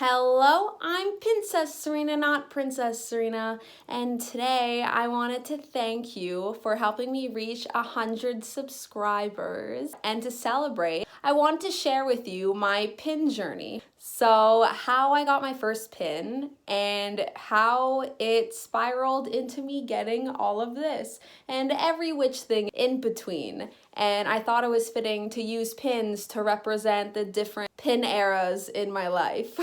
Hello, I'm Princess Serena, not Princess Serena, and today I wanted to thank you for helping me reach 100 subscribers. And to celebrate, I want to share with you my pin journey. So, how I got my first pin and how it spiraled into me getting all of this and every which thing in between. And I thought it was fitting to use pins to represent the different pin eras in my life.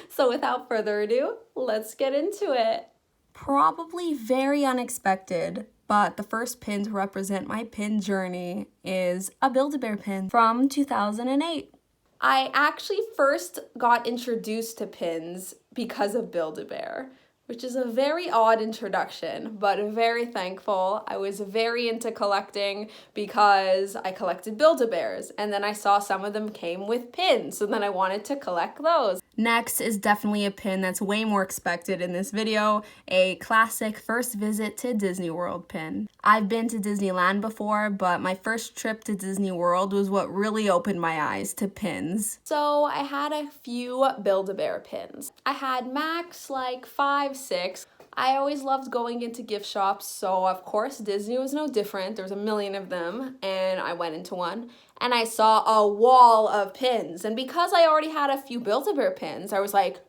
So without further ado, let's get into it. Probably very unexpected, but the first pin to represent my pin journey is a Build-A-Bear pin from 2008. I actually first got introduced to pins because of Build-A-Bear, which is a very odd introduction, but very thankful. I was very into collecting because I collected Build-A-Bears, and then I saw some of them came with pins, so then I wanted to collect those. Next is definitely a pin that's way more expected in this video, a classic first visit to Disney World pin. I've been to Disneyland before, but my first trip to Disney World was what really opened my eyes to pins. So I had a few Build-A-Bear pins. I had max like 5, 6. I always loved going into gift shops, so of course Disney was no different. There was a million of them, and I went into one, and I saw a wall of pins. And because I already had a few Build-A-Bear pins, I was like,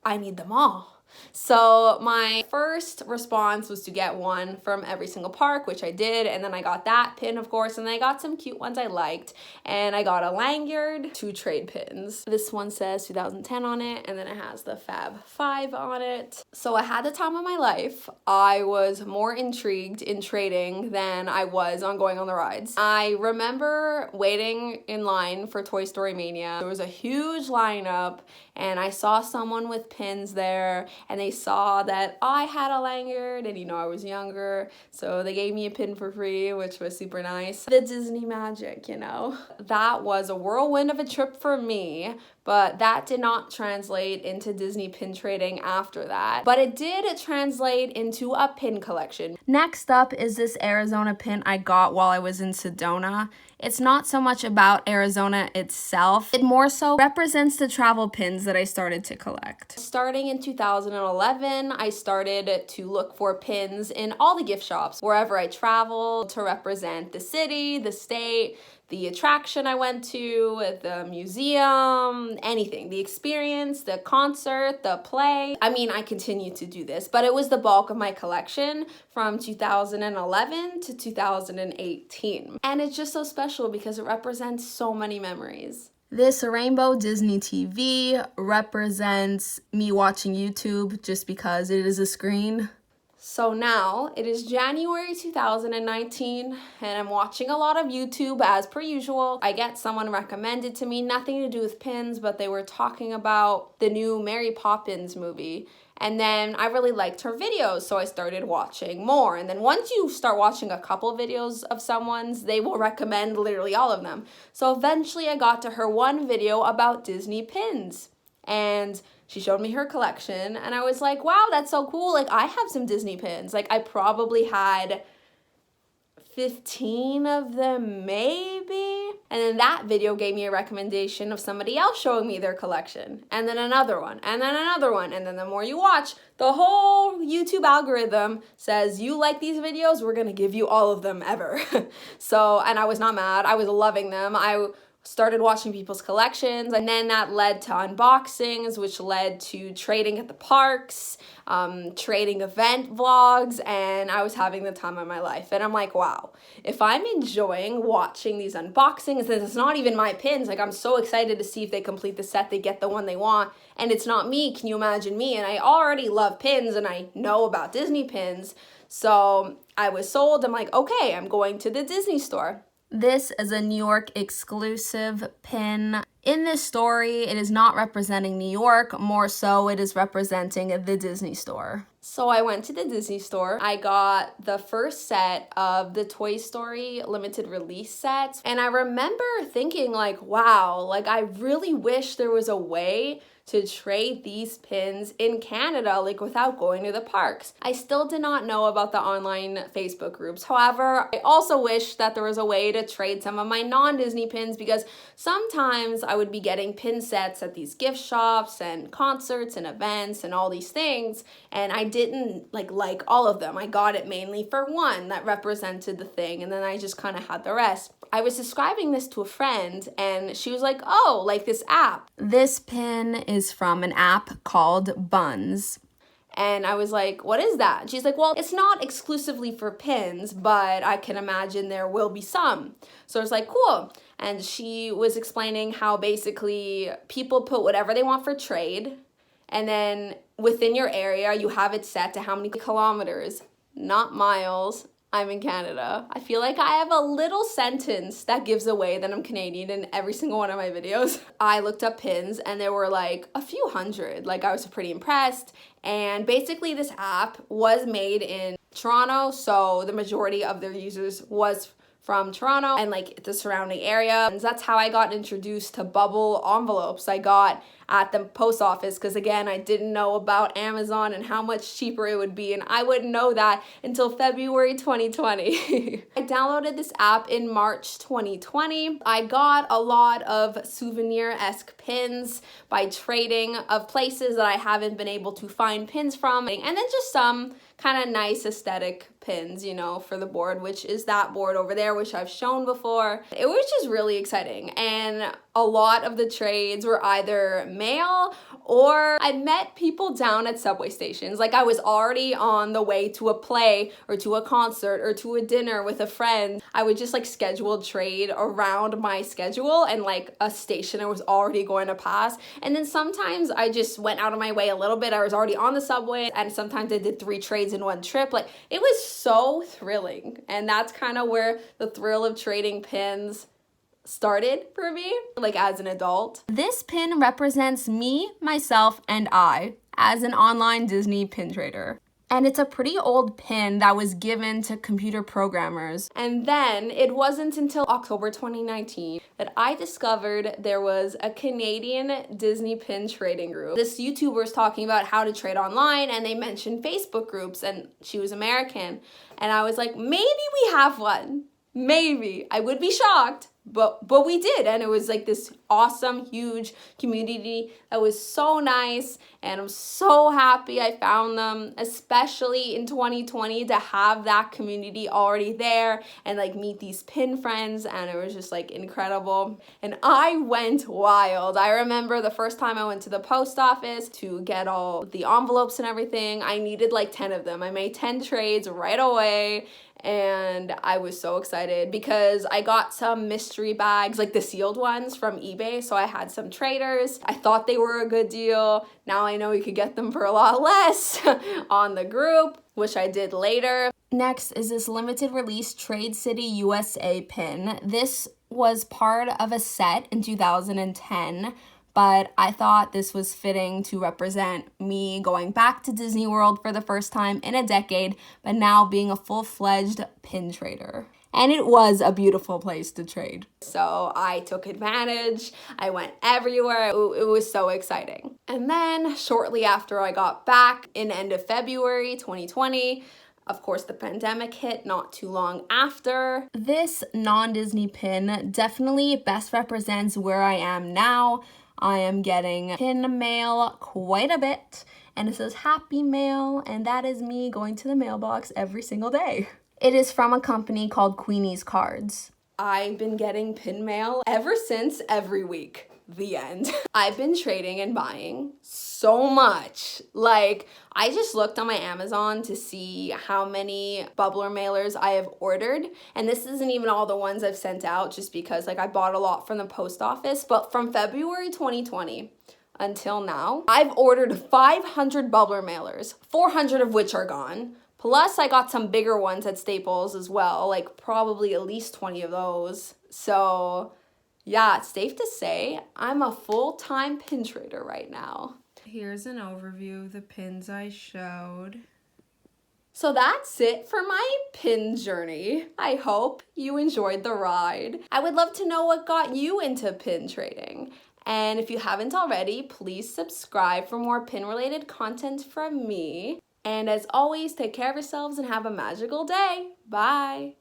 I need them all. So my first response was to get one from every single park, which I did, and then I got that pin, of course, and then I got some cute ones I liked, and I got a lanyard, 2 trade pins. This one says 2010 on it, and then it has the Fab 5 on it. So I had the time of my life. I was more intrigued in trading than I was on going on the rides. I remember waiting in line for Toy Story Mania. There was a huge lineup, and I saw someone with pins there, and they saw that I had a lanyard, and I was younger, so they gave me a pin for free, which was super nice. The Disney magic, That was a whirlwind of a trip for me, but that did not translate into Disney pin trading after that. But it did translate into a pin collection. Next up is this Arizona pin I got while I was in Sedona. It's not so much about Arizona itself. It more so represents the travel pins that I started to collect. Starting in 2011, I started to look for pins in all the gift shops wherever I traveled to represent the city, the state, the attraction I went to, the museum, anything, the experience, the concert, the play. I continue to do this, but it was the bulk of my collection from 2011 to 2018. And it's just so special because it represents so many memories. This rainbow Disney TV represents me watching YouTube just because it is a screen. So now it is January 2019 and I'm watching a lot of YouTube as per usual. I get someone recommended to me, nothing to do with pins, but they were talking about the new Mary Poppins movie. And then I really liked her videos, so I started watching more. And then once you start watching a couple videos of someone's, they will recommend literally all of them. So eventually I got to her one video about Disney pins. And she showed me her collection, and I was like, wow, that's so cool. I have some Disney pins. I probably had 15 of them, maybe. And then that video gave me a recommendation of somebody else showing me their collection. And then another one, and then another one. And then the more you watch, the whole YouTube algorithm says, you like these videos, we're gonna give you all of them ever. And I was not mad. I was loving them. I started watching people's collections, and then that led to unboxings, which led to trading at the parks, trading event vlogs, and I was having the time of my life. And I'm like, wow, if I'm enjoying watching these unboxings, and it's not even my pins, I'm so excited to see if they complete the set, they get the one they want, and it's not me, can you imagine me? And I already love pins, and I know about Disney pins, so I was sold. I'm like, okay, I'm going to the Disney store. This is a New York exclusive pin. In this story, it is not representing New York, more so it is representing the Disney store. So I went to the Disney store. I got the first set of the Toy Story limited release sets. And I remember thinking like, wow, like I really wish there was a way to trade these pins in Canada, like without going to the parks. I still did not know about the online Facebook groups. However, I also wish that there was a way to trade some of my non-Disney pins, because sometimes I would be getting pin sets at these gift shops and concerts and events and all these things, and I didn't like all of them. I got it mainly for one that represented the thing, and then I just kind of had the rest. I was describing this to a friend and she was like, oh, like this app. This pin is from an app called Buns. And I was like, what is that? And she's like, well, it's not exclusively for pins, but I can imagine there will be some. So I was like, cool. And she was explaining how basically people put whatever they want for trade. And then within your area, you have it set to how many kilometers, not miles. I'm in Canada. I feel like I have a little sentence that gives away that I'm Canadian in every single one of my videos. I looked up pins and there were like a few hundred. Like I was pretty impressed. And basically this app was made in Toronto, so the majority of their users was from Toronto and like the surrounding area. And that's how I got introduced to bubble envelopes I got at the post office, because again, I didn't know about Amazon and how much cheaper it would be, and I wouldn't know that until February 2020. I downloaded this app in March 2020. I got a lot of souvenir-esque pins by trading of places that I haven't been able to find pins from, and then just some kind of nice aesthetic pins, you know, for the board, which is that board over there, which I've shown before. It was just really exciting, and a lot of the trades were either mail or I met people down at subway stations. Like I was already on the way to a play or to a concert or to a dinner with a friend. I would just like schedule trade around my schedule, and like a station I was already going to pass. And then sometimes I just went out of my way a little bit. I was already on the subway, and sometimes I did 3 trades in one trip. Like it was so thrilling, and that's kind of where the thrill of trading pins started for me, like as an adult. This pin represents me, myself, and I as an online Disney pin trader. And it's a pretty old pin that was given to computer programmers. And then it wasn't until October 2019 that I discovered there was a Canadian Disney pin trading group. This YouTuber was talking about how to trade online, and they mentioned Facebook groups, and she was American. And I was like, maybe we have one. Maybe. I would be shocked. But we did, and it was like this awesome, huge community that was so nice, and I'm so happy I found them, especially in 2020, to have that community already there and like meet these pin friends, and it was just like incredible. And I went wild. I remember the first time I went to the post office to get all the envelopes and everything, I needed like 10 of them. I made 10 trades right away. And I was so excited because I got some mystery bags, like the sealed ones from eBay. So I had some traders. I thought they were a good deal. Now I know you could get them for a lot less on the group, which I did later. Next is this limited release Trade City USA pin. This was part of a set in 2010. But I thought this was fitting to represent me going back to Disney World for the first time in a decade, but now being a full-fledged pin trader. And it was a beautiful place to trade. So I took advantage. I went everywhere. It was so exciting. And then shortly after I got back in end of February 2020, of course, the pandemic hit not too long after. This non-Disney pin definitely best represents where I am now. I am getting pin mail quite a bit, and it says Happy Mail, and that is me going to the mailbox every single day. It is from a company called Queenie's Cards. I've been getting pin mail ever since, every week. The end. I've been trading and buying so much. Like, I just looked on my Amazon to see how many bubbler mailers I have ordered. And this isn't even all the ones I've sent out, just because like I bought a lot from the post office. But from February 2020 until now, I've ordered 500 bubbler mailers, 400 of which are gone. Plus, I got some bigger ones at Staples as well, like probably at least 20 of those. So yeah, it's safe to say I'm a full-time pin trader right now. Here's an overview of the pins I showed. So that's it for my pin journey. I hope you enjoyed the ride. I would love to know what got you into pin trading. And if you haven't already, please subscribe for more pin-related content from me. And as always, take care of yourselves and have a magical day. Bye.